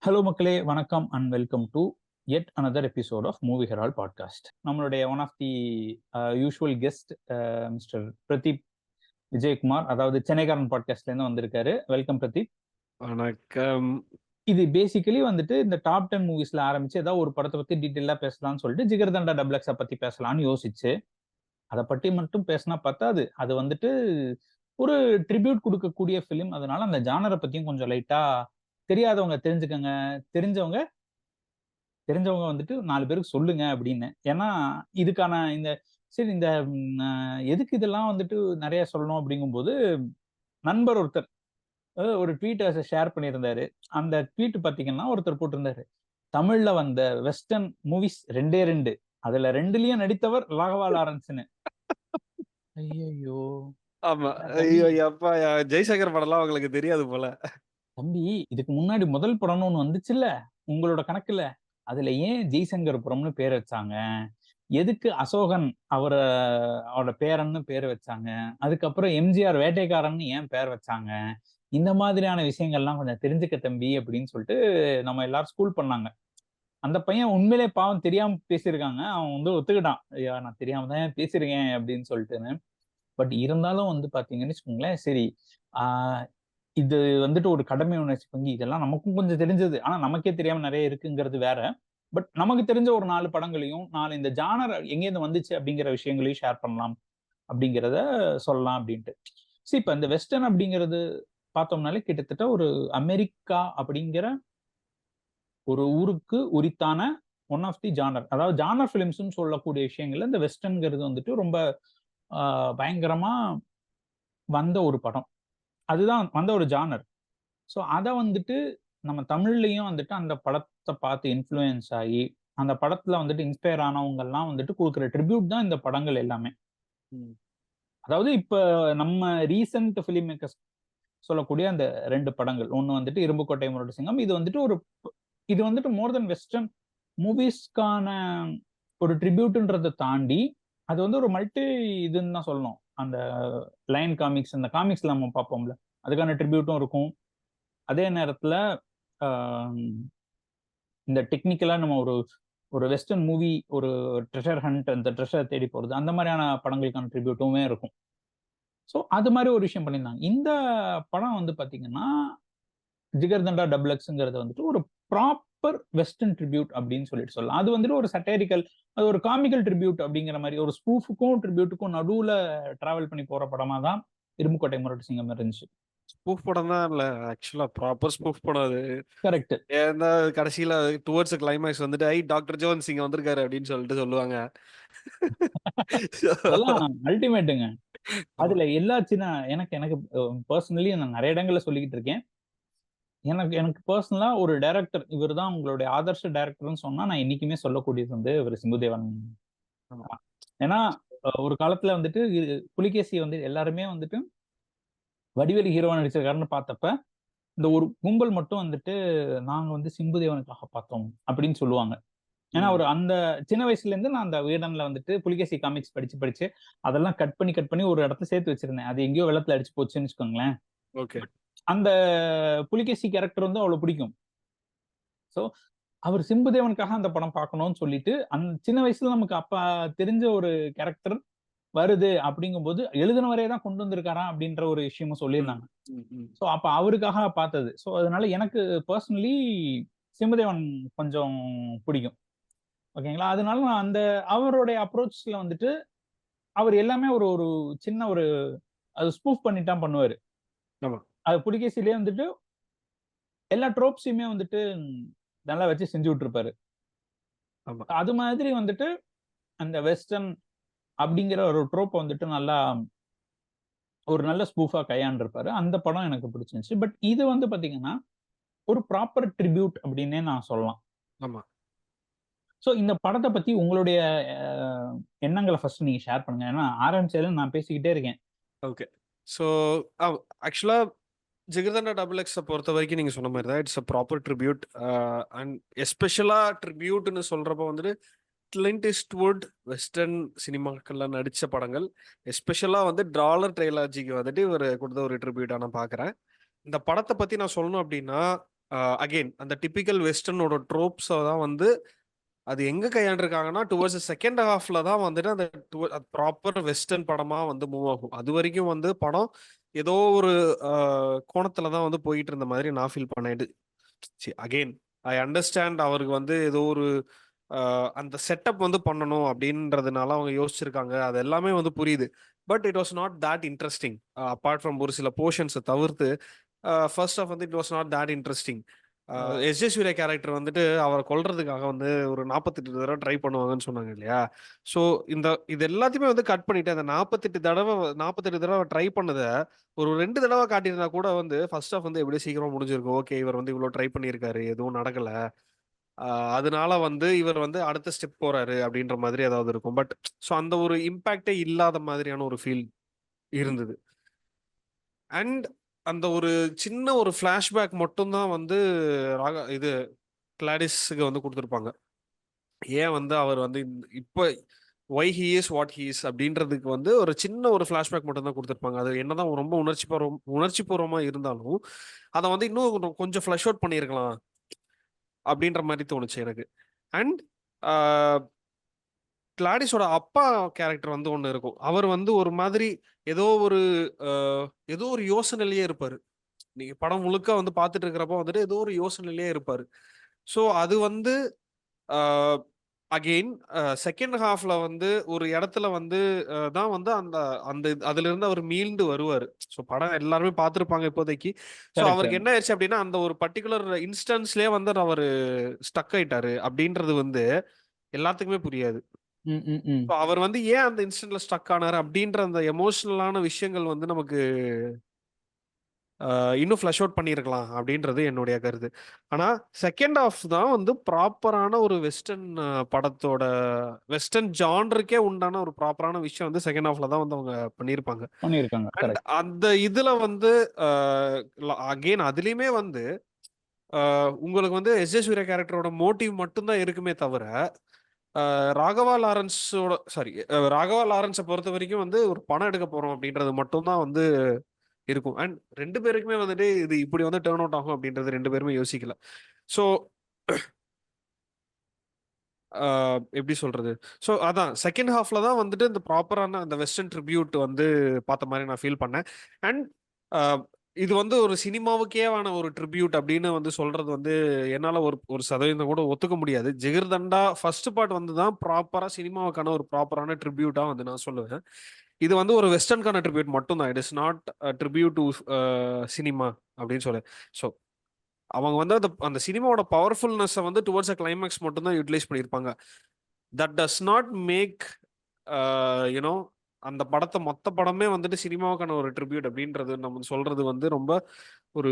Hello மக்களே, வணக்கம் and welcome to yet another episode of movie herald podcast. நம்மளுடைய one of the usual guest mister Pradeep Vijayakumar, அதாவது சென்னைக்காரன் பாட்காஸ்ட்ல இருந்து வந்திருக்காரு. வெல்கம் பிரதீப். வணக்கம். இது பேசிக்கலி வந்துட்டு இந்த டாப் 10 மூவிஸ்ல ஆரம்பிச்சு ஏதாவது ஒரு படத்தை பத்தி டீட்டெயிலா பேசலாம்னு சொல்லிட்டு ஜிகர்தண்டா டபுள் எக்ஸை பத்தி பேசலாம்னு யோசிச்சு அதை பற்றி மட்டும் பேசினா பத்தாது, அது வந்துட்டு ஒரு ட்ரிபியூட் கொடுக்கக்கூடிய ஃபிலிம். அதனால அந்த ஜானரை பத்தியும் கொஞ்சம் லைட்டா தெரியாதவங்க தெரிஞ்சுக்கங்க, தெரிஞ்சவங்க வந்துட்டு 4 பேருக்கு சொல்லுங்க அப்படின்னு. ஏன்னா இதுக்கான இந்த சரி இந்த எதுக்கு இதெல்லாம் வந்துட்டு நிறைய சொல்லணும் அப்படிங்கும்போது, நண்பர் ஒருத்தர் ஒரு ட்வீட் ஷேர் பண்ணியிருந்தாரு. அந்த ட்வீட் பாத்தீங்கன்னா ஒருத்தர் போட்டிருந்தாரு, தமிழ்ல வந்த வெஸ்டர்ன் மூவிஸ் 2 அதுல 2லயும் நடித்தவர் ராகவா லாரன்ஸ்னு. ஐயோ ஆமா. ஐயோ அப்பா, ஜெய்சங்கர் படம்லாம் உங்களுக்கு தெரியாது போல. தம்பி, இதுக்கு முன்னாடி முதல் படம்னு ஒண்ணு வந்துச்சுல்ல உங்களோட கணக்குல, அதுல ஏன் ஜெய்சங்கர்புரம்னு பேர் வச்சாங்க? எதுக்கு அசோகன் அவரோட பேரன்னு பேர் வச்சாங்க? அதுக்கப்புறம் எம்ஜிஆர் வேட்டைக்காரன்னு ஏன் பேர் வச்சாங்க? இந்த மாதிரியான விஷயங்கள்லாம் கொஞ்சம் தெரிஞ்சுக்க தம்பி அப்படின்னு சொல்லிட்டு நம்ம எல்லாரும் ஸ்கூல் பண்ணாங்க. அந்த பையன் உண்மையிலே பாவம் தெரியாம பேசியிருக்காங்க. அவன் வந்து ஒத்துக்கிட்டான், ஐயா நான் தெரியாம தான் பேசியிருக்கேன் அப்படின்னு சொல்லிட்டுன்னு. பட் இருந்தாலும் வந்து பாத்தீங்கன்னு வச்சுக்கோங்களேன், சரி இது வந்துட்டு ஒரு கடமை உணர்ச்சி பங்கி, இதெல்லாம் நமக்கும் கொஞ்சம் தெரிஞ்சது, ஆனா நமக்கே தெரியாம நிறைய இருக்குங்கிறது வேற. பட் நமக்கு தெரிஞ்ச ஒரு 4 படங்களையும் 4 இந்த ஜானர் எங்கேருந்து வந்துச்சு அப்படிங்கிற விஷயங்களையும் ஷேர் பண்ணலாம் அப்படிங்கிறத சொல்லலாம் அப்படின்ட்டு. சரி, இப்ப இந்த வெஸ்டர்ன் அப்படிங்கிறது பார்த்தோம்னாலே கிட்டத்தட்ட ஒரு அமெரிக்கா அப்படிங்கிற ஒரு ஊருக்கு உரித்தான ஒன் ஆஃப் தி ஜானர், அதாவது ஜானர் பிலிம்ஸ்ன்னு சொல்லக்கூடிய விஷயங்கள்ல இந்த வெஸ்டர்ன்ங்கிறது வந்துட்டு ரொம்ப பயங்கரமா வந்த ஒரு படம். அதுதான் வந்த ஒரு ஜானர். ஸோ அதை வந்துட்டு நம்ம தமிழ்லையும் வந்துட்டு அந்த படத்தை பார்த்து இன்ஃப்ளூயன்ஸ் ஆகி அந்த படத்துல வந்துட்டு இன்ஸ்பயர் ஆனவங்க எல்லாம் வந்துட்டு கொடுக்குற ட்ரிபியூட் தான் இந்த படங்கள் எல்லாமே. அதாவது இப்ப நம்ம ரீசன்ட் ஃபிலிம் மேக்கர்ஸ் சொல்லக்கூடிய அந்த 2 படங்கள், ஒண்ணு வந்துட்டு இரும்புக்கோட்டை முரட்டு சிங்கம், இது வந்துட்டு மோர் தென் வெஸ்டர்ன் மூவிஸ்க்கான ஒரு ட்ரிபியூட்ன்றதை தாண்டி அது வந்து ஒரு மல்டி இதுன்னு தான் சொல்லணும். அந்த லைன் காமிக்ஸ், அந்த காமிக்ஸ்ல நம்ம பார்ப்போம்ல, அதுக்கான ட்ரிபியூட்டும் இருக்கும். அதே நேரத்துல இந்த டெக்னிக்கலா நம்ம ஒரு வெஸ்டர்ன் மூவி, ஒரு ட்ரெஷர் ஹண்ட், அந்த ட்ரெஷர் தேடி போறது, அந்த மாதிரியான படங்களுக்கான ட்ரிபியூட்டுமே இருக்கும். ஸோ அது மாதிரி ஒரு விஷயம் பண்ணியிருந்தாங்க. இந்த படம் வந்து பாத்தீங்கன்னா ஜிகர்தண்டா டபுள் எக்ஸ்ங்கிறது வந்துட்டு ஒரு ப்ராப்பர் வெஸ்டர்ன் ட்ரிபியூட் அப்படின்னு சொல்லிட்டு சொல்லலாம். அது வந்துட்டு ஒரு சட்டேரிக்கல், அது ஒரு காமிக்கல் ட்ரிபியூட் அப்படிங்கிற மாதிரி, ஒரு ஸ்பூஃபுக்கும் ட்ரிபியூட்டுக்கும் நடுவுல டிராவல் பண்ணி போற படமா தான் இரும்புக்கோட்டை முரட்டு சிங்கம் இருந்துச்சு. ஸ்பூஃப் படம் தான் இல்ல, ஆக்சுவலா ப்ராப்பர் ஸ்பூஃப் படம் அது. கரெக்ட். ஏன்னா கடைசியில டுவர்ட்ஸ் கிளைமேக்ஸ் வந்துட்டு டாக்டர் ஜோன்ஸ் இங்க வந்திருக்காரு அப்படின்னு சொல்லிட்டு சொல்லுவாங்க. அதெல்லாம் அல்டிமேட்டுங்க. அதுல எல்லா சின்ன எனக்கு பர்சனலி நான் நிறைய இடங்கள்ல சொல்லிக்கிட்டு இருக்கேன். எனக்கு பர்சனலா ஒரு டைரக்டர், இவர் தான் உங்களுடைய ஆதர்ஷ டைரக்டர்னு சொன்னா நான் இன்னைக்குமே சொல்லக்கூடியது வந்து இவர் சிம்புதேவன். ஏன்னா ஒரு காலத்துல வந்துட்டு புலிகேசி வந்து எல்லாருமே வந்துட்டு வடிவேலு ஹீரோவா நடிச்சிருக்காருன்னு பார்த்தப்ப இந்த ஒரு கும்பல் மட்டும் வந்துட்டு நாங்க வந்து சிம்புதேவனுக்காக பார்த்தோம் அப்படின்னு சொல்லுவாங்க. ஏன்னா ஒரு அந்த சின்ன வயசுல இருந்து நான் அந்த வீடன்ல வந்துட்டு புலிகேசி காமிக்ஸ் படிச்சு அதெல்லாம் கட் பண்ணி ஒரு இடத்த சேர்த்து வச்சிருந்தேன். அது எங்கேயோ வெள்ளத்துல அடிச்சு போச்சுன்னு வச்சுக்கோங்களேன். அந்த புலிகேசி கேரக்டர் வந்து அவ்வளவு பிடிக்கும். ஸோ அவர் சிம்புதேவனுக்காக அந்த படம் பார்க்கணும்னு சொல்லிட்டு, அந்த சின்ன வயசுல நமக்கு அப்ப தெரிஞ்ச ஒரு கேரக்டர் வருது அப்படிங்கும்போது எழுதினவரே தான் கொண்டு வந்திருக்காரா அப்படின்ற ஒரு விஷயமும் சொல்லியிருந்தாங்க. ஸோ அப்ப அவருக்காக பார்த்தது. ஸோ அதனால எனக்கு பர்சனலி சிம்புதேவன் கொஞ்சம் பிடிக்கும். ஓகேங்களா? அதனால நான் அந்த அவருடைய அப்ரோச்ல வந்துட்டு அவர் எல்லாமே ஒரு ஒரு சின்ன ஒரு அது ஸ்பூஃப் பண்ணிட்டான் பண்ணுவாரு. அது புலிகேசிலேயே வந்துட்டு எல்லா ட்ரோப்ஸையுமே வந்துட்டு நல்லா வச்சு செஞ்சு விட்டுருப்பாரு. அது மாதிரி வந்துட்டு அந்த வெஸ்டர்ன் அப்படிங்கிற ஒரு ட்ரோப் வந்துட்டு நல்லா ஒரு நல்ல ஸ்பூஃபா கையாண்டிருப்பாரு. அந்த படம் எனக்கு பிடிச்சிருந்துச்சு. பட் இது வந்து பாத்தீங்கன்னா ஒரு ப்ராப்பர் ட்ரிபியூட் அப்படின்னே நான் சொல்லலாம். ஆமா. ஸோ இந்த படத்தை பத்தி உங்களுடைய எண்ணங்களை ஃபர்ஸ்ட் நீங்க ஷேர் பண்ணுங்க. ஏன்னா ஆரம்பிச்சதுல நான் பேசிக்கிட்டே இருக்கேன். ஓகே. ஸோ ஆக்சுவலா ஜிகர்தண்டா டபுள் எக்ஸை பொறுத்த வரைக்கும் நீங்க சொன்ன மாதிரி தான் it's a proper tribute. And எஸ்பெஷலா ட்ரிபியூட்னு சொல்றப்ப வந்துட்டு கிளின்ட் ஈஸ்ட்வுட் வெஸ்டர்ன் சினிமாக்கள்ல நடிச்ச படங்கள், எஸ்பெஷலா வந்து டாலர் ட்ரைலாஜிக்கு வந்துட்டு இவர் கொடுத்த ஒரு ட்ரிபியூட்டா நான் பாக்குறேன். இந்த படத்தை பத்தி நான் சொல்லணும் அப்படின்னா, அகைன் அந்த டிபிக்கல் வெஸ்டர்னோட ட்ரோப்ஸை தான் வந்து அது எங்க கையாண்டிருக்காங்கன்னா டுவர்ட்ஸ் செகண்ட் ஹாஃப்ல தான் வந்துட்டு அந்த ப்ராப்பர் வெஸ்டர்ன் படமா வந்து மூவ் ஆகும். அது வரைக்கும் வந்து படம் ஏதோ ஒரு கோணத்துல தான் வந்து போயிட்டு இருந்த மாதிரி நான் ஃபீல் பண்ணிட்டு. அகைன் ஐ அண்டர்ஸ்டாண்ட் அவருக்கு வந்து ஏதோ ஒரு அந்த செட்டப் வந்து பண்ணணும் அப்படின்றதுனால அவங்க யோசிச்சிருக்காங்க. அது எல்லாமே வந்து புரியுது. But it was not that interesting. Apart from ஒரு சில போர்ஷன்ஸை தவிர்த்து ஃபர்ஸ்ட் ஆஃப் வந்து it was not that interesting. S J. Suryah character வந்துட்டு அவரை கொல்றதுக்காக வந்து ஒரு 48 தடவை ட்ரை பண்ணுவாங்கன்னு சொன்னாங்க இல்லையா? ஸோ இது எல்லாத்தையுமே வந்து கட் பண்ணிட்டு அந்த 48 தடவை ட்ரை பண்ணதை ஒரு 2 தடவை காட்டியிருந்தா கூட வந்து ஃபர்ஸ்ட் ஆஃப் வந்து எப்படி சீக்கிரமா முடிஞ்சிருக்கும். ஓகே, இவர் வந்து இவ்வளோ ட்ரை பண்ணியிருக்காரு, எதுவும் நடக்கல, அதனால வந்து இவர் வந்து அடுத்த ஸ்டெப் போறாரு அப்படின்ற மாதிரி ஏதாவது இருக்கும். பட் ஸோ அந்த ஒரு இம்பாக்டே இல்லாத மாதிரியான ஒரு ஃபீல் இருந்தது. அண்ட் அந்த ஒரு சின்ன ஒரு ஃபிளாஷ்பேக் மட்டும்தான் வந்து இது கிளாடிஸுக்கு வந்து கொடுத்துருப்பாங்க. ஏன் வந்து அவர் வந்து இப்போ why he is what he is அப்படின்றதுக்கு வந்து ஒரு சின்ன ஒரு ஃபிளாஷ்பேக் மட்டும் தான் கொடுத்துருப்பாங்க. அது என்னதான் ரொம்ப உணர்ச்சிபூர்வமா இருந்தாலும் அதை வந்து இன்னும் கொஞ்சம் ஃப்ளஷ் அவுட் பண்ணியிருக்கலாம் அப்படின்ற மாதிரி தோணுச்சு எனக்கு. அண்ட் கிளாடிஸோட அப்பா கேரக்டர் வந்து ஒன்று இருக்கும். அவர் வந்து ஒரு மாதிரி ஏதோ ஒரு யோசனையிலேயே இருப்பாரு. நீங்க படம் முழுக்க வந்து பார்த்துட்டு இருக்கிறப்போ வந்துட்டு ஏதோ ஒரு யோசனையிலேயே இருப்பாரு. ஸோ அது வந்து அகெயின் செகண்ட் ஹாஃப்ல வந்து ஒரு இடத்துல வந்து தான் வந்து அந்த அந்த அதுல இருந்து அவர் மீண்டு வருவாரு. ஸோ படம் எல்லாருமே பார்த்துருப்பாங்க இப்போதைக்கு. So correct. அவருக்கு என்ன ஆயிடுச்சு அப்படின்னா அந்த ஒரு பர்டிகுலர் இன்ஸ்டன்ஸ்லயே வந்து அவர் ஸ்டக் ஆயிட்டாரு அப்படின்றது வந்து எல்லாத்துக்குமே புரியாது. ஸோ அவர் வந்து ஏன் அந்த இன்ஸ்டன்ட்ல ஸ்டக் ஆனாரு அப்படின்ற அந்த எமோஷனலான விஷயங்கள் வந்து நமக்கு இன்னும் ஃப்ளஷ் அவுட் பண்ணியிருக்கலாம் அப்படின்றது என்னுடைய கருத்து. ஆனா செகண்ட் ஹாஃப் தான் வந்து ப்ராப்பரான ஒரு வெஸ்டர்ன் படத்தோட வெஸ்டர்ன் ஜான்ருக்கே உண்டான ஒரு ப்ராப்பரான விஷயம் வந்து செகண்ட் ஹாஃப்ல தான் வந்து அவங்க பண்ணியிருப்பாங்க. And correct. அந்த இதுல வந்து அகெயின் அதுலயுமே வந்து உங்களுக்கு வந்து எஸ்.ஜே. சூர்யா கேரக்டரோட மோட்டிவ் மட்டும்தான் இருக்குமே தவிர ராகவா லாரன்ஸை பொறுத்த வரைக்கும் வந்து ஒரு படம் எடுக்க போறோம் அப்படின்றது மட்டும்தான் வந்து இருக்கும். அண்ட் 2 பேருக்குமே வந்துட்டு இது இப்படி வந்து டர்ன் அவுட் ஆகும் அப்படின்றது 2 பேருமே யோசிக்கல. ஸோ எப்படி சொல்றது? ஸோ அதான் செகண்ட் ஹாஃப்ல தான் வந்துட்டு இந்த ப்ராப்பரான அந்த வெஸ்டர்ன் ட்ரிபியூட் வந்து பார்த்த மாதிரி நான் ஃபீல் பண்ணேன். அண்ட் இது வந்து ஒரு சினிமாவுக்கேவான ஒரு ட்ரிபியூட் அப்படின்னு வந்து சொல்றது வந்து என்னால ஒரு சதவீதம் கூட ஒத்துக்க முடியாது. ஜிகர்தண்டா ஃபர்ஸ்ட் பார்ட் வந்து தான் ப்ராப்பரா சினிமாவுக்கான ஒரு ப்ராப்பரான ட்ரிபியூட்டா வந்து நான் சொல்லுவேன். இது வந்து ஒரு வெஸ்டர்னுக்கான ட்ரிபியூட் மட்டும் தான். It is not tribute to cinema அப்படின்னு சொல்லு. ஸோ அவங்க வந்து அந்த சினிமாவோட பவர்ஃபுல்னஸை வந்து டுவர்ட்ஸ் அ கிளைமேக்ஸ் மட்டும் தான் யூட்டிலைஸ் பண்ணியிருப்பாங்க. That does not make you know அந்த படத்தை மொத்த படமே வந்துட்டு சினிமாவுக்கான ஒரு ட்ரிபியூட் அப்படின்றது நம்ம சொல்றது வந்து ரொம்ப ஒரு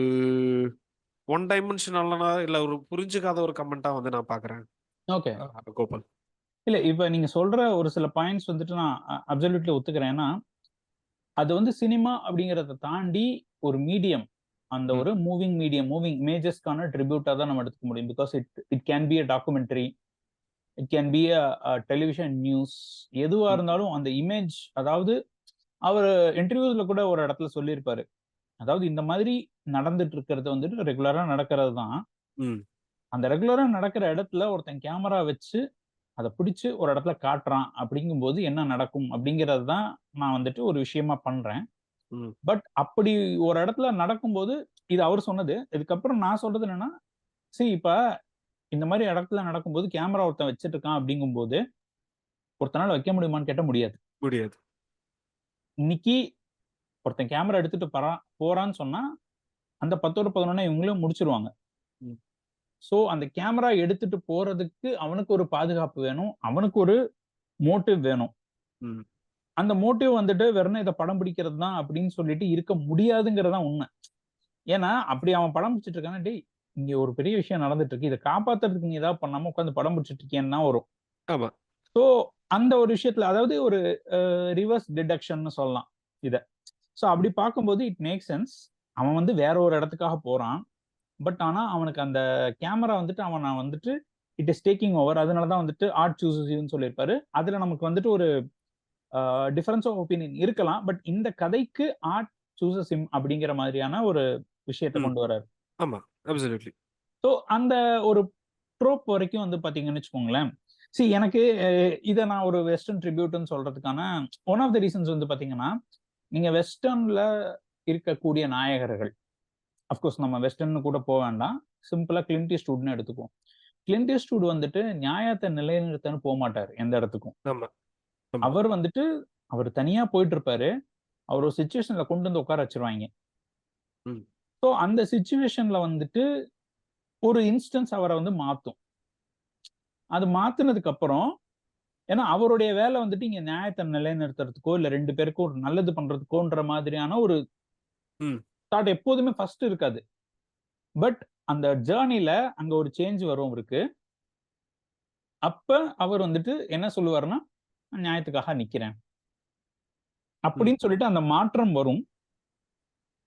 ஒன் டைமென்ஷனலான இல்ல ஒரு புரிஞ்சுக்காத ஒரு கமெண்டா வந்து நான் பாக்குறேன். ஓகே. கோபால். இல்ல இப்ப நீங்க சொல்ற ஒரு சில பாயிண்ட்ஸ் வந்துட்டு நான் அப்சல்யூட்லி ஒத்துக்கிறேன். ஏன்னா அது வந்து சினிமா அப்படிங்கிறத தாண்டி ஒரு மீடியம், அந்த ஒரு மூவிங் இமேஜஸ்க்கான ட்ரிபியூட்டா தான் நம்ம எடுத்துக்க முடியும். Because it can be a documentary, it can be a television news, எதுவா இருந்தாலும் அந்த இமேஜ். அதாவது அவர் இன்டர்வியூஸ்ல கூட ஒரு இடத்துல சொல்லியிருப்பாரு. அதாவது இந்த மாதிரி நடந்துட்டு இருக்கிறது வந்துட்டு ரெகுலரா நடக்கிறது தான். அந்த ரெகுலரா நடக்கிற இடத்துல ஒருத்தன் கேமரா வச்சு அதை பிடிச்சு ஒரு இடத்துல காட்டுறான் அப்படிங்கும்போது என்ன நடக்கும் அப்படிங்கிறது தான் நான் வந்துட்டு ஒரு விஷயமா பண்றேன். பட் அப்படி ஒரு இடத்துல நடக்கும்போது இது அவர் சொன்னது. இதுக்கப்புறம் நான் சொல்றது என்னன்னா, இப்ப இந்த மாதிரி இடத்துல நடக்கும்போது கேமரா ஒருத்தன் வச்சிட்டு இருக்கான் அப்படிங்கும்போது ஒருத்தனால வைக்க முடியுமான்னு கேட்ட முடியாது. முடியாது. இன்னைக்கு ஒருத்தன் கேமரா எடுத்துட்டு போறான்னு சொன்னா அந்த 10 11 இவங்களும் முடிச்சிருவாங்க. சோ அந்த கேமரா எடுத்துட்டு போறதுக்கு அவனுக்கு ஒரு பாதுகாப்பு வேணும், அவனுக்கு ஒரு மோட்டிவ் வேணும். அந்த மோட்டிவ் வந்துட்டு வெறும் இதை படம் பிடிக்கிறது தான் அப்படின்னு சொல்லிட்டு இருக்க முடியாதுங்கிறது தான் உண்மை. ஏன்னா அப்படி அவன் படம் பிடிச்சிட்டு இருக்கானா, டேய் இங்க ஒரு பெரிய விஷயம் நடந்துட்டு இருக்கு, இதை காப்பாத்துறதுக்கு நீ ஏதாவது பண்ணாம உட்காந்து படம் பிடிச்சிட்டு இருக்கேன்னா வரும். ஆமா. சோ அந்த ஒரு விஷயத்துல அதாவது ஒரு ரிவர்ஸ் டிடக்ஷன் சொல்லலாம் இத. சோ அப்படி பார்க்கும்போது இட் மேக் சென்ஸ். அவன் வந்து வேற ஒரு இடத்துக்காக போறான். பட் ஆனா அவனுக்கு அந்த கேமரா வந்துட்டு அவன் வந்துட்டு இட் இஸ் டேக்கிங் ஓவர். அதனாலதான் வந்துட்டு ஆர்ட் சூசஸ் யூன்னு சொல்லியிருப்பாரு. அதுல நமக்கு வந்துட்டு ஒரு டிஃபரன்ஸ் ஆஃப் ஒப்பீனியன் இருக்கலாம். பட் இந்த கதைக்கு ஆர்ட் சூசஸ் ஹிம் அப்படிங்கிற மாதிரியான ஒரு விஷயத்தை கொண்டு வராரு. ஆமா, அப்சல்யூட்லி. ஸோ அந்த ஒரு ட்ரோப் வரைக்கும் வந்து பாத்தீங்கன்னு வச்சுக்கோங்களேன். எனக்கு இதை நான் ஒரு வெஸ்டர்ன் ட்ரிபியூட்னு சொல்றதுக்கான ஒன் ஆஃப் த ரீசன்ஸ் வந்து பாத்தீங்கன்னா, நீங்க வெஸ்டர்ன்ல இருக்கக்கூடிய நாயகர்கள், அஃப்கோர்ஸ் நம்ம வெஸ்டர்ன் கூட போக வேண்டாம், சிம்பிளா கிளின்ட் ஈஸ்ட்வுட்னு எடுத்துக்குவோம். கிளின்ட் ஈஸ்ட்வுட் வந்துட்டு நியாயத்தை நிலைநிறுத்தன்னு போக மாட்டார் எந்த இடத்துக்கும். ஆமா ஆமா அவர் வந்துட்டு அவர் தனியா போயிட்டு இருப்பாரு. அவர் ஒரு சுச்சுவேஷன்ல கொண்டு வந்து உட்கார வச்சிருவாங்க. ம் ஸோ அந்த சுச்சுவேஷன்ல வந்துட்டு ஒரு இன்ஸ்டன்ஸ் அவரை வந்து மாத்தும். அது மாத்துனதுக்கு அப்புறம், ஏன்னா அவருடைய வேலை வந்துட்டு இங்க நியாயத்தை நிலைநிறுத்துறதுக்கோ இல்ல 2 பேருக்கும் ஒரு நல்லது பண்றதுக்கோன்ற மாதிரியான ஒரு ம் தாட் எப்போதுமே ஃபர்ஸ்ட் இருக்காது. பட் அந்த ஜேர்னில அங்க ஒரு சேஞ்ச் வரும் அவருக்கு. அப்ப அவர் வந்துட்டு என்ன சொல்லுவாருன்னா, "நான் நியாயத்துக்காக நிக்கிறேன்." ம் அப்படின்னு சொல்லிட்டு அந்த மாற்றம் வரும்.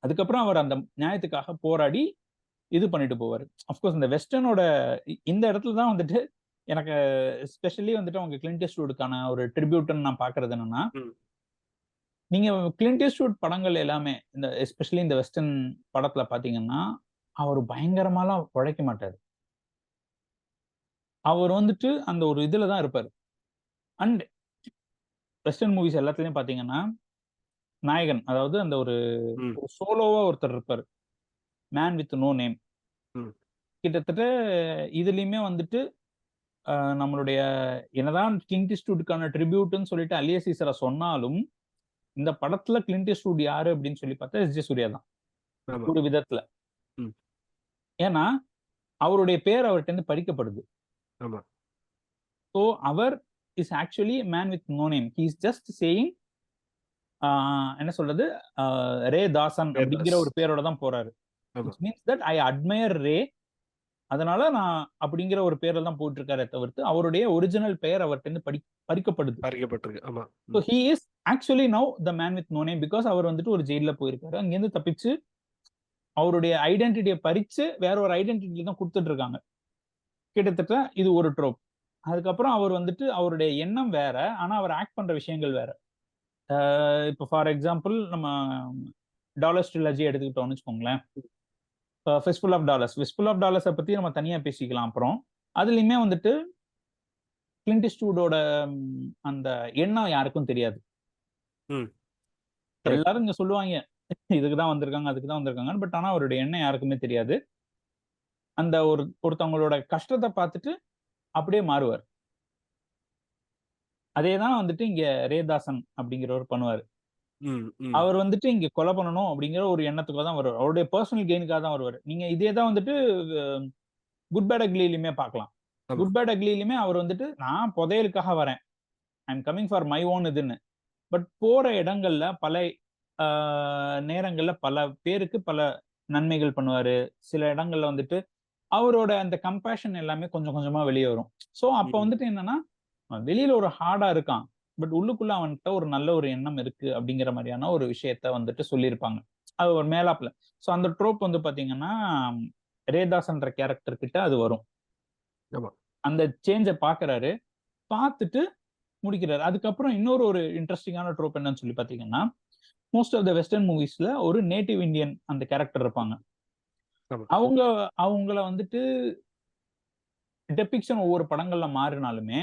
அதுக்கப்புறம் அவர் அந்த நியாயத்துக்காக போராடி இது பண்ணிட்டு போவாரு. அஃப்கோர்ஸ் இந்த வெஸ்டர்னோட இந்த இடத்துல தான் வந்துட்டு எனக்கு ஸ்பெஷலி வந்துட்டு அவங்க கிளின்ட் ஈஸ்ட்வுட்க்கான ஒரு ட்ரிபியூட்ன்னு நான் பார்க்கிறது என்னன்னா, ம் நீங்க கிளின்ட் ஈஸ்ட்வுட் படங்கள் எல்லாமே இந்த எஸ்பெஷலி இந்த வெஸ்டர்ன் படத்துல பார்த்தீங்கன்னா, அவர் பயங்கரமாலாம் உழைக்க மாட்டாரு. அவர் வந்துட்டு அந்த ஒரு இதுல தான் இருப்பாரு. அண்ட் வெஸ்டர்ன் மூவிஸ் எல்லாத்துலயும் பார்த்தீங்கன்னா, நாயகன் அதாவது அந்த ஒரு ம் ஒரு சோலோவா ஒருத்தர் இருப்பாரு. Man with no name. ம் கிட்டத்தட்ட இதுலயுமே வந்துட்டு நம்மளுடைய என்னதான் கிளின்ட் ஈஸ்ட்வுட்க்கான ட்ரிபியூட்ன்னு சொல்லிட்டு அலியா சீசரை சொன்னாலும், இந்த படத்துல கிளின்ட் ஈஸ்ட்வுட் யாரு அப்படின்னு சொல்லி பார்த்தா எஸ்.ஜே. சூர்யா தான். ஆமா ஒரு விதத்துல. ம் ஏன்னா, அவருடைய பேர் அவர்ட்ட இருந்து பறிக்கப்படுது. ஆமா ஸோ அவர் is actually man with no name. He is just saying என்ன சொல்றது? ரே தாசன் அப்படிங்கிற வேதாஸ் ஒரு பேரோட தான் போறாரு. ஆமா which means that I admire Ray. அதனால நான் அப்படிங்கிற ஒரு பேர்ல தான் போயிட்டு இருக்காரே தவிர்த்து, அவருடைய ஒரிஜினல் பெயர் அவர்ட்ட இருந்து பறிக்கப்பட்டது. பறிக்கப்பட்டிருக்கு ஆமா so he is actually now the man with no name. Because அவர் வந்துட்டு ஒரு ஜெயில்ல போயிருக்காரு. அங்கேருந்து தப்பிச்சு அவருடைய ஐடென்டிட்டியை பறிச்சு வேற ஒரு ஐடென்டிட்டியில தான் குடுத்துட்டு இருக்காங்க. கிட்டத்தட்ட இது ஒரு ட்ரோப். அதுக்கப்புறம் அவர் வந்துட்டு அவருடைய எண்ணம் வேற. ஆனா அவர் ஆக்ட் பண்ற விஷயங்கள் வேற. இப்போ ஃபார் எக்ஸாம்பிள் நம்ம டாலர்ஸ் ட்ரிலஜி எடுத்துக்கிட்டோம்னு வச்சுக்கோங்களேன். ஃபிஸ்ட்ஃபுல் ஆஃப் டாலர்ஸ். ஃபிஸ்ட்ஃபுல் ஆஃப் டாலர்ஸை பத்தி நம்ம தனியா பேசிக்கலாம் அப்புறம். அதுலயுமே வந்துட்டு கிளின்ட் ஈஸ்ட்வுட்டோட அந்த எண்ணம் யாருக்கும் தெரியாது. ம் கரெக்ட் எல்லாரும் இங்க சொல்லுவாங்க, இதுக்கு தான் வந்திருக்காங்க, அதுக்கு தான் வந்திருக்காங்கன்னு. பட் ஆனா அவருடைய எண்ணம் யாருக்குமே தெரியாது. அந்த ஒருத்தவங்களோட கஷ்டத்த பார்த்துட்டு அப்படியே மாறுவார். அதே தான் வந்துட்டு இங்க ரேதாசன் அப்படிங்கிறவர் பண்ணுவாரு. ம் ம் அவர் வந்துட்டு இங்க கொலை பண்ணணும் அப்படிங்கிற ஒரு எண்ணத்துக்காக தான் வருவாரு. அவருடைய பெர்சனல் கெயினுக்காக தான் வருவாரு. நீங்க இதே தான் வந்துட்டு குட் பேட் அக்லிலயுமே பார்க்கலாம். ஆமா குட் பேட் அக்லிலயுமே அவர் வந்துட்டு நான் புதையலுக்காக வரேன். I am coming for my own இதுன்னு. பட் போற இடங்கள்ல பல நேரங்கள்ல பல பேருக்கு பல நன்மைகள் பண்ணுவாரு. சில இடங்கள்ல வந்துட்டு அவரோட அந்த கம்பேஷன் எல்லாமே கொஞ்சம் கொஞ்சமா வெளிய வரும். ஸோ அப்ப ம் வந்துட்டு என்னன்னா, வெளியில ஒரு ஹார்டா இருக்கான். பட் உள்ளுக்குள்ள அவன்கிட்ட ஒரு நல்ல ஒரு எண்ணம் இருக்கு அப்படிங்கிற மாரியான ஒரு விஷயத்த வந்துட்டு சொல்லியிருப்பாங்க. அது ஒரு மேலாப்ல. ஸோ அந்த ட்ரோப் வந்து பார்த்தீங்கன்னா, ரேதாஸ்ன்ற கேரக்டர் கிட்ட அது வரும். ஆமா அந்த சேஞ்ச பார்க்குறாரு. பார்த்துட்டு முடிக்கிறாரு. அதுக்கப்புறம் இன்னொரு ஒரு இன்ட்ரஸ்டிங்கான ட்ரோப் என்னன்னு சொல்லி பார்த்தீங்கன்னா, மோஸ்ட் ஆஃப் த வெஸ்டர்ன் மூவிஸ்ல ஒரு நேட்டிவ் இந்தியன் அந்த கேரக்டர் இருப்பாங்க. ஆமா அவங்க அவங்கள வந்துட்டு டெபிக்ஷன் ஒவ்வொரு படங்கள்ல மாறினாலுமே,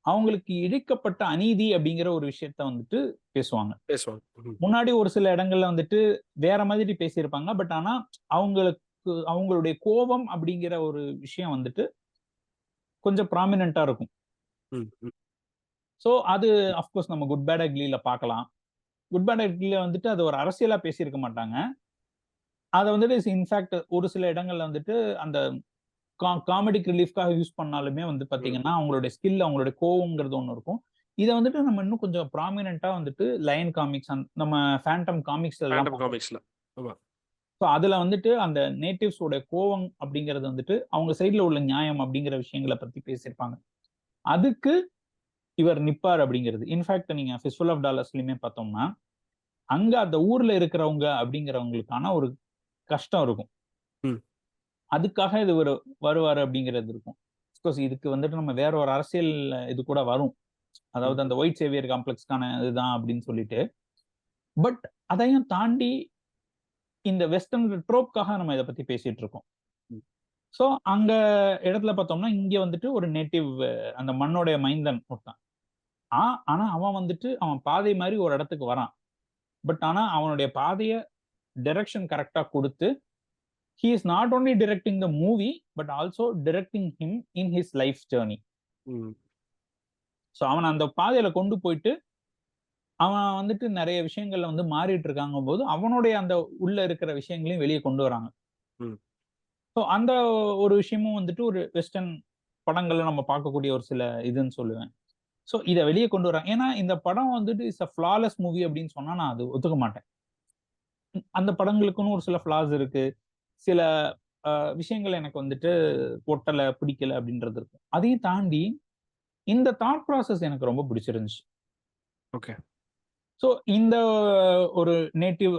அவங்களுக்கு இழைக்கப்பட்ட அநீதி அப்படிங்கிற ஒரு விஷயத்த வந்துட்டு பேசுவாங்க. பேசுவாங்க ம் முன்னாடி ஒரு சில இடங்கள்ல வந்துட்டு வேற மாதிரி பேசியிருப்பாங்க. பட் ஆனா அவங்களுக்கு அவங்களுடைய கோபம் அப்படிங்கிற ஒரு விஷயம் வந்துட்டு கொஞ்சம் ப்ராமினென்ட்டா இருக்கும். ம் ம் ஸோ அது அஃப்கோர்ஸ் நம்ம குட் பேட் அக்லில பார்க்கலாம். குட் பேட் அக்லில வந்துட்டு அது ஒரு அரசியலா பேசியிருக்க மாட்டாங்க. அத வந்துட்டு இன்ஃபாக்ட் ஒரு சில இடங்கள்ல வந்துட்டு அந்த காமெடிக் ரிலீஃப்காக யூஸ் பண்ணாலுமே வந்து ம் பார்த்தீங்கன்னா, அவங்களுடைய ஸ்கில், அவங்களுடைய கோவம்ங்கிறது ஒண்ணு இருக்கும். இத வந்துட்டு நம்ம இன்னும் கொஞ்சம் ப்ராமினென்ட்டா வந்துட்டு லயன் காமிக்ஸ் நம்ம ஃபேண்டம் காமிக்ஸ்லலாம் ஃபேண்டம் பார்க்கலாம். காமிக்ஸ்ல ஆமா ஸோ அதுல வந்துட்டு அந்த நேட்டிவ்ஸோட கோவம் அப்படிங்கிறது வந்துட்டு, அவங்க சைடுல உள்ள நியாயம் அப்படிங்கிற விஷயங்கள பத்தி பேசியிருப்பாங்க. அதுக்கு இவர் நிப்பார் அப்படிங்கிறது. இன்ஃபாக்ட் நீங்க ஃபிஸ்ட்ஃபுல் ஆஃப் டாலர்ஸ்லயுமே பார்த்தோம்னா, அங்க அந்த ஊர்ல இருக்கிறவங்க அப்படிங்கிறவங்களுக்கான ஒரு கஷ்டம் இருக்கும். ம் அதுக்காக இது வருவாரு அப்படிங்கிறது இருக்கும். அஃப்கோர்ஸ் இதுக்கு வந்துட்டு நம்ம வேற ஒரு அரசியல் இது கூட வரும். ம் அதாவது அந்த ஒயிட் சேவியர் காம்ப்ளெக்ஸ்க்கான இதுதான் அப்படின்னு சொல்லிட்டு. பட் அதையும் தாண்டி இந்த வெஸ்டர்ன் ட்ரோப்காக நம்ம இத பத்தி பேசிட்டு இருக்கோம். ம் ஸோ அங்க இடத்துல பார்த்தோம்னா இங்க வந்துட்டு ஒரு நேட்டிவ் அந்த மண்ணோடைய மைந்தன் ஒருத்தன். ஆனா அவன் வந்துட்டு அவன் பாதை மாதிரி ஒரு இடத்துக்கு வரான். பட் ஆனா அவனுடைய பாதைய டைரக்ஷன் கரெக்டா கொடுத்து he is not only directing the movie but also directing him in his life journey. ம். ஸோ அவன் அந்த பாதையில கொண்டு போயிட்டு அவன் வந்துட்டு நிறைய விஷயங்கள்ல வந்து மாறிட்டு இருக்காங்க போது அவனுடைய அந்த உள்ள இருக்கிற விஷயங்களையும் வெளியே கொண்டு வராங்க. ம். ஸோ அந்த ஒரு விஷயமும் வந்துட்டு ஒரு வெஸ்டர்ன் படங்கள்ல நம்ம பார்க்கக்கூடிய ஒரு சில இதுன்னு சொல்லுவேன். ஸோ இதை வெளியே கொண்டு வராங்க. ஏன்னா இந்த படம் வந்துட்டு இஸ் அ ஃபிளாலெஸ் மூவி அப்படின்னு சொன்னா நான் அது ஒத்துக்க மாட்டேன். அந்த படங்களுக்குன்னு ஒரு சில ஃபிளாஸ் இருக்கு. சில விஷயங்கள் எனக்கு வந்துட்டு ஒட்டல, பிடிக்கல அப்படின்றது இருக்கு. அதையும் தாண்டி இந்த தாட் ப்ராசஸ் எனக்கு ரொம்ப பிடிச்சிருந்துச்சு. ஓகே. ஸோ இந்த ஒரு நேட்டிவ்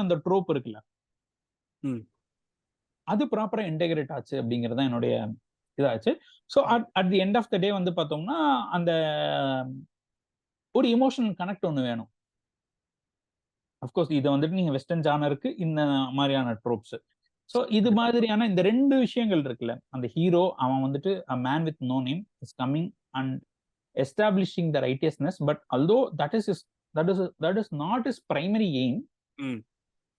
அந்த ட்ரோப் இருக்குல்ல, ம். அது ப்ராப்பரா இன்டெகிரேட் ஆச்சு அப்படிங்கிறது தான் என்னுடைய இதாச்சு. So at the end of the day வந்து பார்த்தோம்னா அந்த ஒரு எமோஷனல் கனெக்ட் ஒன்று வேணும். அஃப்கோர்ஸ் இதை வந்துட்டு நீங்க வெஸ்டர்ன் ஜானருக்கு இந்த மாதிரியான ட்ரோப்ஸ். ஸோ இது மாதிரியான இந்த 2 விஷயங்கள் இருக்குல்ல, அந்த ஹீரோ அவன் வந்துட்டு a man with no name is coming and establishing the righteousness, but although that is not his primary aim, ம்.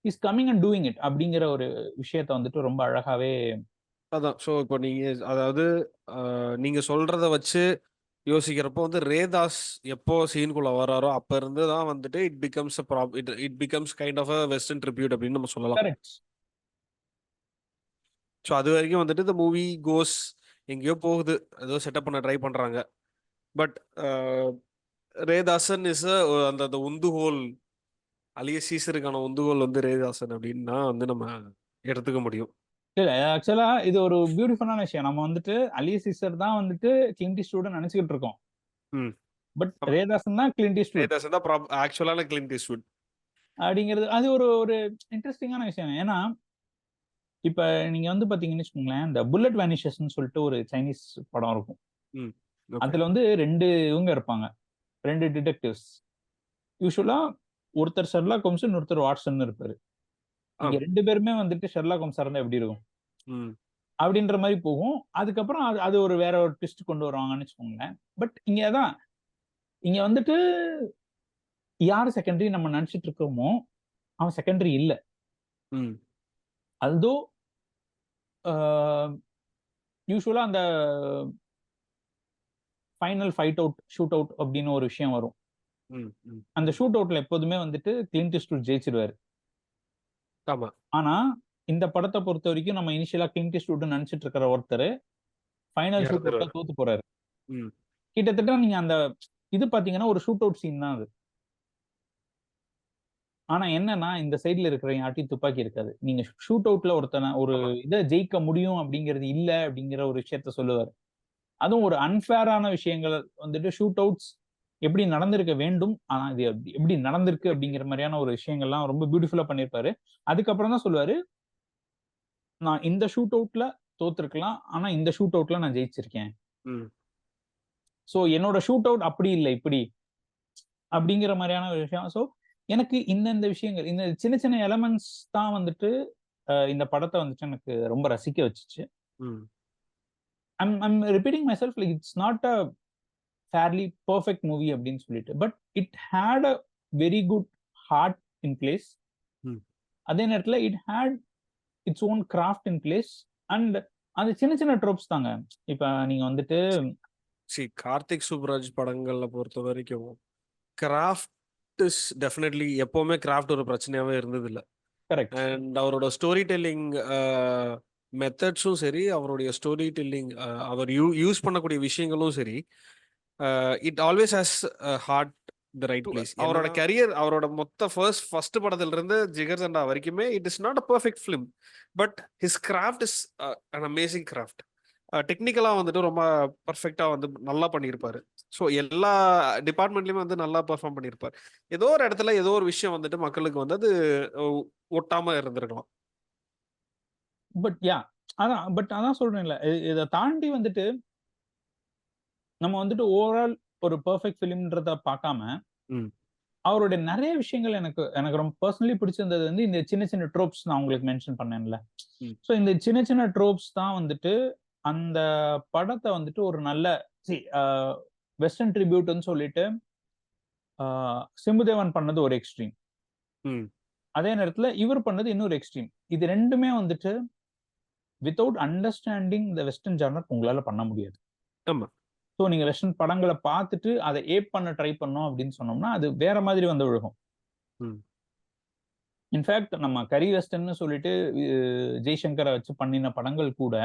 is coming and doing it அப்படிங்கிற ஒரு விஷயத்த வந்துட்டு ரொம்ப அழகாவே அதான். ஸோ இப்போ நீங்க அதாவது நீங்க சொல்றத வச்சு யோசிக்கிறப்போ வந்து ரேதாஸ் எப்போ சீனுக்குள்ள வராரோ அப்ப இருந்து தான் வந்துட்டு it becomes kind of a western tribute அப்படின்னு நம்ம சொல்லலாம். கரெக்ட். ஸோ அது வரைக்கும் வந்துட்டு இந்த மூவி கோஸ் எங்கேயோ போகுது, ஏதோ செட்டப் பண்ண ட்ரை பண்றாங்க. பட் ரேதாசன் இஸ் அந்த உந்துகோல், அலியஸ் சீசருக்கான உந்துகோல் வந்து ரேதாசன் அப்படின்னா வந்து நம்ம எடுத்துக்க முடியும். இல்ல ஆக்சுவலா இது ஒரு பியூட்டிஃபுல்லான விஷயம். நம்ம வந்துட்டு அலியஸ் சீசர் தான் வந்துட்டு கிளின்ட் ஈஸ்ட்வுட் நினைச்சுக்கிட்டு இருக்கோம். ம். பட் ரேதாசன் தான் கிளின்ட் ஈஸ்ட்வுட் ரேதாசன் தான் ஆக்சுவலான கிளின்ட் ஈஸ்ட்வுட். அப்படிங்கிறது அது ஒரு ஒரு இன்ட்ரெஸ்டிங்கான விஷயம். ஏன்னா இப்ப நீங்க வந்து பாத்தீங்கன்னு வச்சுக்கோங்களேன், இந்த புல்லட் வேனிஷஸ்ன்னு சொல்லிட்டு ஒரு சைனீஸ் படம் இருக்கும். ம். ஓகே. அதுல வந்து 2 இவங்க இருப்பாங்க, 2 டிடெக்டிவ்ஸ். யூசுவலா ஒருத்தர் ஷெர்லாக் ஹோம்ஸ், இன்னொருத்தர் வாட்சன் இருப்பாரு. இங்க 2 பேருமே வந்துட்டு ஷெர்லாக் ஹோம்ஸா இருந்தா எப்படி இருக்கும் ம். அப்படின்ற மாதிரி போகும். அதுக்கப்புறம் அது ஒரு வேற ஒரு ட்விஸ்ட் கொண்டு வருவாங்கன்னு வச்சுக்கோங்களேன். பட் இங்க வந்துட்டு யாரு செகண்டரி நம்ம நினைச்சிட்டு இருக்கோமோ அவன் செகண்டரி இல்ல. ம். although யூசுவலா அந்த final fight out, shoot out அப்படின்னு ஒரு விஷயம் வரும். ம். ம். அந்த ஷூட் அவுட்ல எப்போதுமே வந்துட்டு கிளின்ட் ஈஸ்ட்வுட் ஜெயிச்சிருவாரு. ஆமா. ஆனா இந்த படத்தை பொறுத்த வரைக்கும் நம்ம இனிஷியலா கிளின்ட் ஈஸ்ட்வுட் நினைச்சிட்டு இருக்கிற ஒருத்தர் ஃபைனல் ஷூட் அவுட்ல இறந்துருவாரு. தோத்து போறாரு. ம். கிட்டத்தட்ட நீங்க அந்த இது பாத்தீங்கன்னா ஒரு ஷூட் அவுட் சீன் தான் அது. ஆனா என்னன்னா இந்த சைடுல இருக்கிற யார்ட்டையும் துப்பாக்கி இருக்காது. நீங்க ஷூட் அவுட்ல ஒருத்தனை ஒரு ஆமா. இதை ஜெயிக்க முடியும் அப்படிங்கிறது இல்ல அப்படிங்கிற ஒரு விஷயத்த சொல்லுவாரு. அதுவும் ஒரு அன்ஃபேரான விஷயங்கள் வந்துட்டு ஷூட் அவுட்ஸ் எப்படி நடந்திருக்க வேண்டும், ஆனா இது எப்படி நடந்திருக்கு அப்படிங்கிற மாதிரியான ஒரு விஷயங்கள்லாம் ரொம்ப பியூட்டிஃபுல்லா பண்ணியிருப்பாரு. அதுக்கப்புறம் தான் சொல்லுவாரு, நான் இந்த ஷூட் அவுட்ல தோத்துருக்கலாம், ஆனா இந்த ஷூட் அவுட்ல நான் ஜெயிச்சிருக்கேன். ம். சோ என்னோட ஷூட் அவுட் அப்படி இல்லை இப்படி அப்படிங்கிற மாதிரியான ஒரு விஷயம். சோ எனக்கு இந்த விஷயங்கள், இந்த சின்ன சின்ன எலமெண்ட்ஸ் தான் வந்துட்டு இந்த படத்தை வந்துட்டு எனக்கு ரொம்ப ரசிக்க வச்சுச்சு. ம். I'm repeating myself, like it's not a fairly perfect movie அப்படின்னு சொல்லிட்டு, but it had a very good heart in place. ம். அதே நேரத்துல it had its own craft in place. And அந்த சின்ன சின்ன ட்ரோப்ஸ் தாங்க. இப்ப நீங்க வந்துட்டு கார்த்திக் சுப்ராஜ் படங்கள்ல பொறுத்த வரைக்கும் கிராஃப்ட் இஸ் டெஃபினெட்லி எப்பவுமே கிராஃப்ட் ஒரு பிரச்சனையாவே இருந்தது இல்ல. கரெக்ட். அண்ட் அவரோட ஸ்டோரி டெல்லிங் மெத்தட்ஸும் சரி, அவருடைய ஸ்டோரி டெல்லிங் அவர் யூஸ் பண்ணக்கூடிய விஷயங்களும் சரி, it always has heart the right place. அவரோட கரியர், அவரோட மொத்த ஃபர்ஸ்ட் படத்துல இருந்து ஜிகர் தண்டா வரைக்குமே it is not a perfect film, but his craft is an amazing craft. டெக்னிக்கலா வந்துட்டு ரொம்ப பர்ஃபெக்டா வந்து நல்லா பண்ணியிருப்பாரு. ஸோ எல்லா டிபார்ட்மெண்ட்லயுமே வந்து நல்லா பெர்ஃபார்ம் பண்ணியிருப்பார். ஏதோ ஒரு இடத்துல ஏதோ ஒரு விஷயம் வந்துட்டு மக்களுக்கு வந்து அது ஒட்டாம இருந்திருக்கலாம். பட் யா அதான் சொல்றேன்ல, இதை தாண்டி வந்துட்டு நம்ம வந்துட்டு ஓவரால் ஒரு பெர்ஃபெக்ட் ஃபிலிம்ன்றத பார்க்காம ம். அவருடைய நெறைய விஷயங்கள் எனக்கு எனக்கு ரொம்ப பெர்சனலி பிடிச்சிருந்தது வந்து இந்த சின்ன சின்ன ட்ரோப்ஸ் நான் உங்களுக்கு மென்ஷன் பண்ணேன்ல. ம். ஸோ இந்த சின்ன சின்ன ட்ரோப்ஸ் தான் வந்துட்டு அந்த படத்த வந்துட்டு ஒரு நல்ல வெஸ்டர்ன் ட்ரிபியூட்ன்னு சொல்லிட்டு ஆ சிம்புதேவன் பண்ணது ஒரு எக்ஸ்ட்ரீம். ம். அதே நேரத்துல இவர் பண்ணது இன்னொரு எக்ஸ்ட்ரீம். இது 2மே வந்துட்டு without understanding the western genre உங்களால பண்ண முடியாது. ஆமா. ஸோ நீங்க வெஸ்டர்ன் படங்கள பார்த்துட்டு அத ஏப் பண்ண ட்ரை பண்ணோம் அப்படின்னு சொன்னோம்னா, அது வேற மாதிரி வந்து விழுகும். ம். இன்ஃபாக்ட் நம்ம கரி வெஸ்டர்ன்னு சொல்லிட்டு ஜெய்சங்கர வச்சு பண்ணின படங்கள் கூட,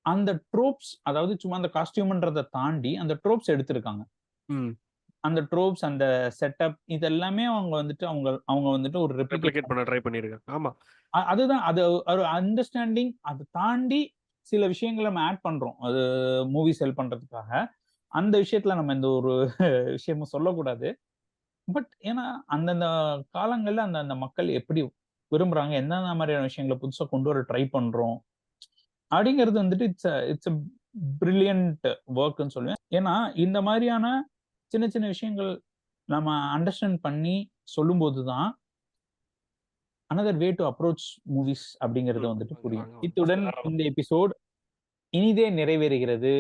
அந்த ட்ரோப்ஸ் அதாவது சும்மா அந்த காஸ்டியூம்ன்றத தாண்டி அந்த ட்ரோப்ஸ் எடுத்திருக்காங்க. ம். அந்த ட்ரோப்ஸ், அந்த செட்டப் இது எல்லாமே அவங்க வந்துட்டு அவங்க வந்துட்டு ஒரு ரெப்ளிகேட் ரெப்ளிகேட் பண்ண ட்ரை பண்ணியிருக்காங்க. ஆமா. அதுதான் அது ஒரு அண்டர்ஸ்டாண்டிங். அத தாண்டி சில விஷயங்கள நம்ம ஆட் பண்றோம். அது மூவி செல் பண்றதுக்காக. அந்த விஷயத்துல நம்ம எந்த ஒரு விஷயமும் சொல்லக்கூடாது. பட் ஏன்னா, அந்தந்த காலங்கள்ல அந்தந்த மக்கள் எப்படி விரும்புறாங்க, எந்தெந்த மாதிரியான விஷயங்கள புதுசா கொண்டு வர ட்ரை பண்றோம், அப்படிங்கிறது வந்துட்டு இட்ஸ் அ பிரில்லியன்ட் வொர்க்ன்னு சொல்லுவேன். ஏன்னா, இந்த மாதிரியான சின்ன சின்ன விஷயங்கள் நம்ம அண்டர்ஸ்டாண்ட் பண்ணி சொல்லும்போது தான், another way to approach movies அப்படிங்கிறது ம். வந்துட்டு வாங்க, புரியும். வாங்க, வாங்க. இத்துடன் தாராளமா. இந்த எபிசோட் இனிதே நிறைவேறுகிறது.